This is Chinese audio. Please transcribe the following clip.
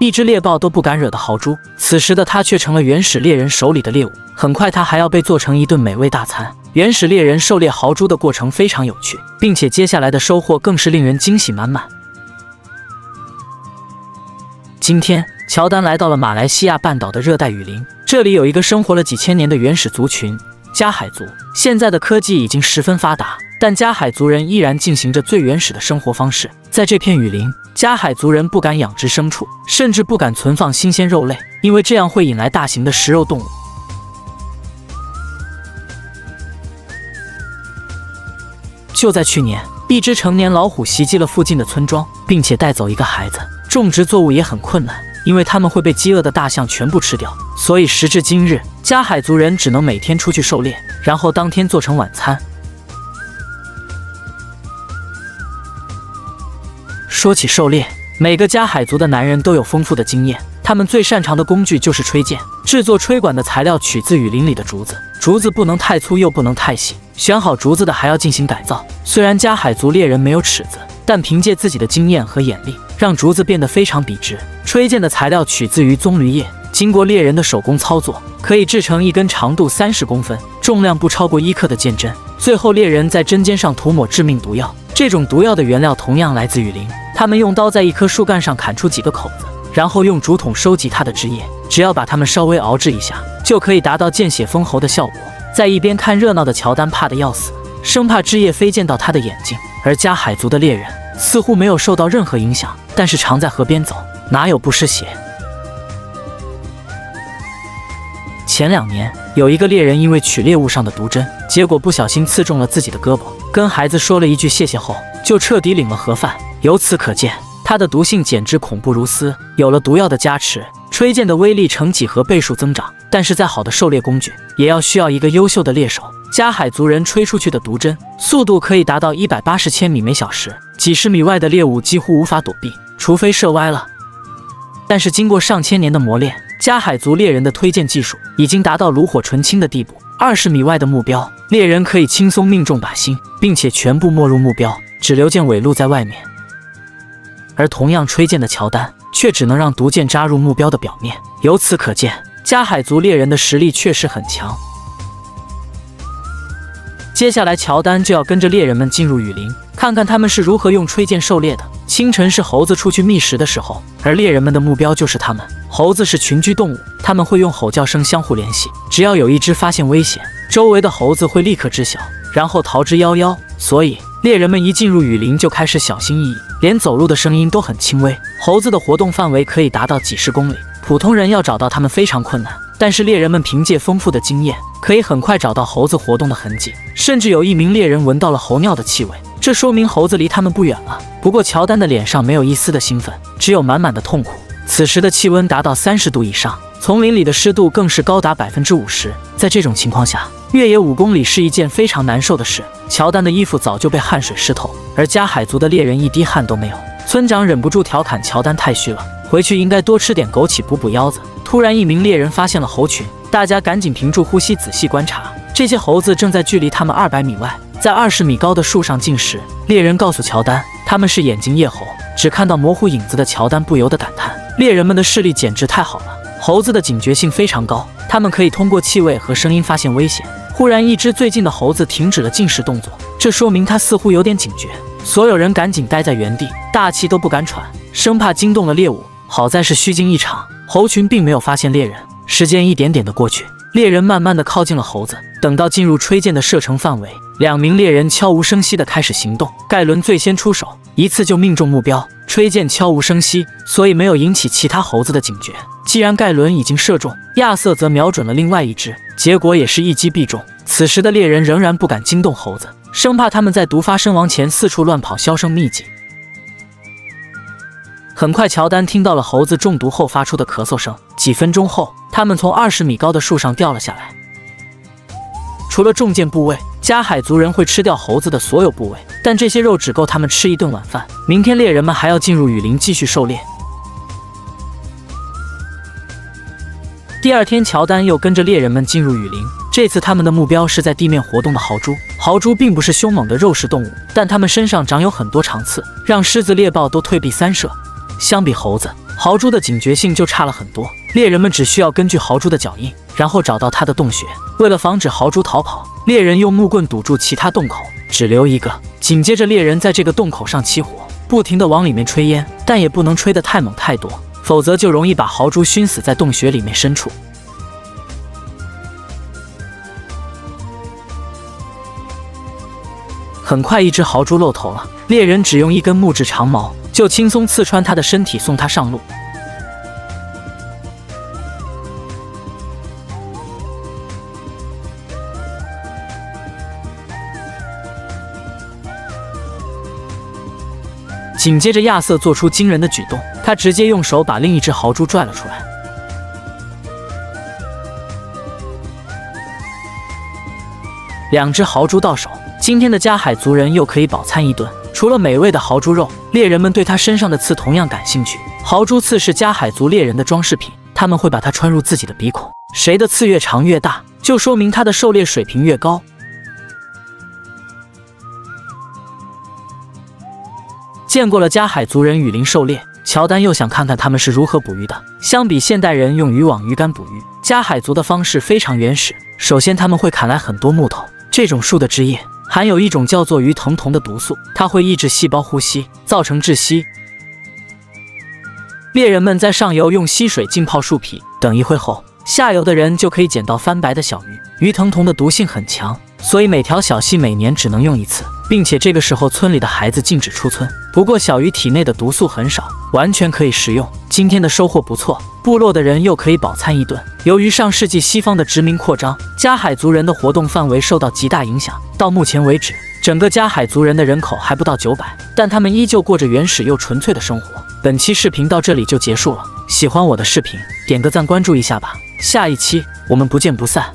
一只猎豹都不敢惹的豪猪。此时的他却成了原始猎人手里的猎物，很快他还要被做成一顿美味大餐。原始猎人狩猎豪猪的过程非常有趣，并且接下来的收获更是令人惊喜满满。今天，乔丹来到了马来西亚半岛的热带雨林，这里有一个生活了几千年的原始族群——加海族。现在的科技已经十分发达，但加海族人依然进行着最原始的生活方式。在这片雨林，加海族人不敢养殖牲畜，甚至不敢存放新鲜肉类，因为这样会引来大型的食肉动物。就在去年，一只成年老虎袭击了附近的村庄，并且带走一个孩子。种植作物也很困难，因为他们会被饥饿的大象全部吃掉。所以时至今日，加海族人只能每天出去狩猎，然后当天做成晚餐。说起狩猎，每个加海族的男人都有丰富的经验，他们最擅长的工具就是吹剑。制作吹管的材料取自雨林里的竹子，竹子不能太粗又不能太细，选好竹子的还要进行改造。虽然加海族猎人没有尺子，但凭借自己的经验和眼力，让竹子变得非常笔直。吹剑的材料取自于棕榈叶，经过猎人的手工操作，可以制成一根长度30公分、重量不超过1克的剑针。最后，猎人在针尖上涂抹致命毒药，这种毒药的原料同样来自雨林。他们用刀在一棵树干上砍出几个口子，然后用竹筒收集它的汁液，只要把它们稍微熬制一下，就可以达到见血封喉的效果。在一边看热闹的乔丹怕得要死，生怕汁液飞溅到他的眼睛。而加海族的猎人似乎没有受到任何影响，但是常在河边走，哪有不湿鞋？前2年，有一个猎人因为取猎物上的毒针，结果不小心刺中了自己的胳膊，跟孩子说了一句谢谢后，就彻底领了盒饭。由此可见，他的毒性简直恐怖如斯。有了毒药的加持，吹剑的威力呈几何倍数增长。但是再好的狩猎工具，也要需要一个优秀的猎手。加海族人吹出去的毒针，速度可以达到180千米每小时，几十米外的猎物几乎无法躲避，除非射歪了。但是经过上千年的磨练，加海族猎人的推荐技术已经达到炉火纯青的地步。20米外的目标，猎人可以轻松命中靶心，并且全部没入目标，只留件尾路在外面。而同样吹剑的乔丹，却只能让毒箭扎入目标的表面。由此可见，加海族猎人的实力确实很强。接下来，乔丹就要跟着猎人们进入雨林，看看他们是如何用吹剑狩猎的。清晨是猴子出去觅食的时候，而猎人们的目标就是他们。猴子是群居动物，他们会用吼叫声相互联系，只要有一只发现危险，周围的猴子会立刻知晓，然后逃之夭夭。所以猎人们一进入雨林就开始小心翼翼，连走路的声音都很轻微。猴子的活动范围可以达到几十公里，普通人要找到它们非常困难。但是猎人们凭借丰富的经验，可以很快找到猴子活动的痕迹，甚至有一名猎人闻到了猴尿的气味，这说明猴子离他们不远了。不过乔丹的脸上没有一丝的兴奋，只有满满的痛苦。此时的气温达到30度以上，丛林里的湿度更是高达50%。在这种情况下，越野5公里是一件非常难受的事。乔丹的衣服早就被汗水湿透，而加海族的猎人一滴汗都没有。村长忍不住调侃乔丹太虚了，回去应该多吃点枸杞补补腰子。突然，一名猎人发现了猴群，大家赶紧屏住呼吸，仔细观察。这些猴子正在距离他们200米外，在20米高的树上进食。猎人告诉乔丹，他们是眼镜叶猴。只看到模糊影子的乔丹不由得感叹：猎人们的视力简直太好了。猴子的警觉性非常高，它们可以通过气味和声音发现危险。忽然，一只最近的猴子停止了进食动作，这说明它似乎有点警觉。所有人赶紧待在原地，大气都不敢喘，生怕惊动了猎物。好在是虚惊一场，猴群并没有发现猎人。时间一点点的过去，猎人慢慢的靠近了猴子。等到进入吹箭的射程范围，2名猎人悄无声息的开始行动。盖伦最先出手，一次就命中目标。吹箭悄无声息，所以没有引起其他猴子的警觉。既然盖伦已经射中，亚瑟则瞄准了另外一只，结果也是一击必中。此时的猎人仍然不敢惊动猴子，生怕他们在毒发身亡前四处乱跑销声匿迹。很快，乔丹听到了猴子中毒后发出的咳嗽声。几分钟后，他们从20米高的树上掉了下来。除了中箭部位，加海族人会吃掉猴子的所有部位，但这些肉只够他们吃一顿晚饭。明天猎人们还要进入雨林继续狩猎。第2天，乔丹又跟着猎人们进入雨林，这次他们的目标是在地面活动的豪猪。豪猪并不是凶猛的肉食动物，但它们身上长有很多长刺，让狮子、猎豹都退避三舍。相比猴子，豪猪的警觉性就差了很多。猎人们只需要根据豪猪的脚印，然后找到它的洞穴。为了防止豪猪逃跑，猎人用木棍堵住其他洞口，只留一个。紧接着，猎人在这个洞口上起火，不停地往里面吹烟，但也不能吹得太猛太多，否则就容易把豪猪熏死在洞穴里面深处。很快，一只豪猪露头了，猎人只用一根木质长矛就轻松刺穿它的身体，送它上路。紧接着，亚瑟做出惊人的举动，他直接用手把另一只豪猪拽了出来。两只豪猪到手，今天的加海族人又可以饱餐一顿。除了美味的豪猪肉，猎人们对它身上的刺同样感兴趣。豪猪刺是加海族猎人的装饰品，他们会把它穿入自己的鼻孔，谁的刺越长越大，就说明他的狩猎水平越高。见过了加海族人雨林狩猎，乔丹又想看看他们是如何捕鱼的。相比现代人用渔网、鱼竿捕鱼，加海族的方式非常原始。首先，他们会砍来很多木头，这种树的枝叶含有一种叫做鱼藤酮的毒素，它会抑制细胞呼吸，造成窒息。猎人们在上游用溪水浸泡树皮，等一会后，下游的人就可以捡到翻白的小鱼。鱼藤酮的毒性很强，所以每条小溪每年只能用一次，并且这个时候村里的孩子禁止出村。不过小鱼体内的毒素很少，完全可以食用。今天的收获不错，部落的人又可以饱餐一顿。由于上世纪西方的殖民扩张，加海族人的活动范围受到极大影响。到目前为止，整个加海族人的人口还不到900，但他们依旧过着原始又纯粹的生活。本期视频到这里就结束了，喜欢我的视频，点个赞关注一下吧。下一期我们不见不散。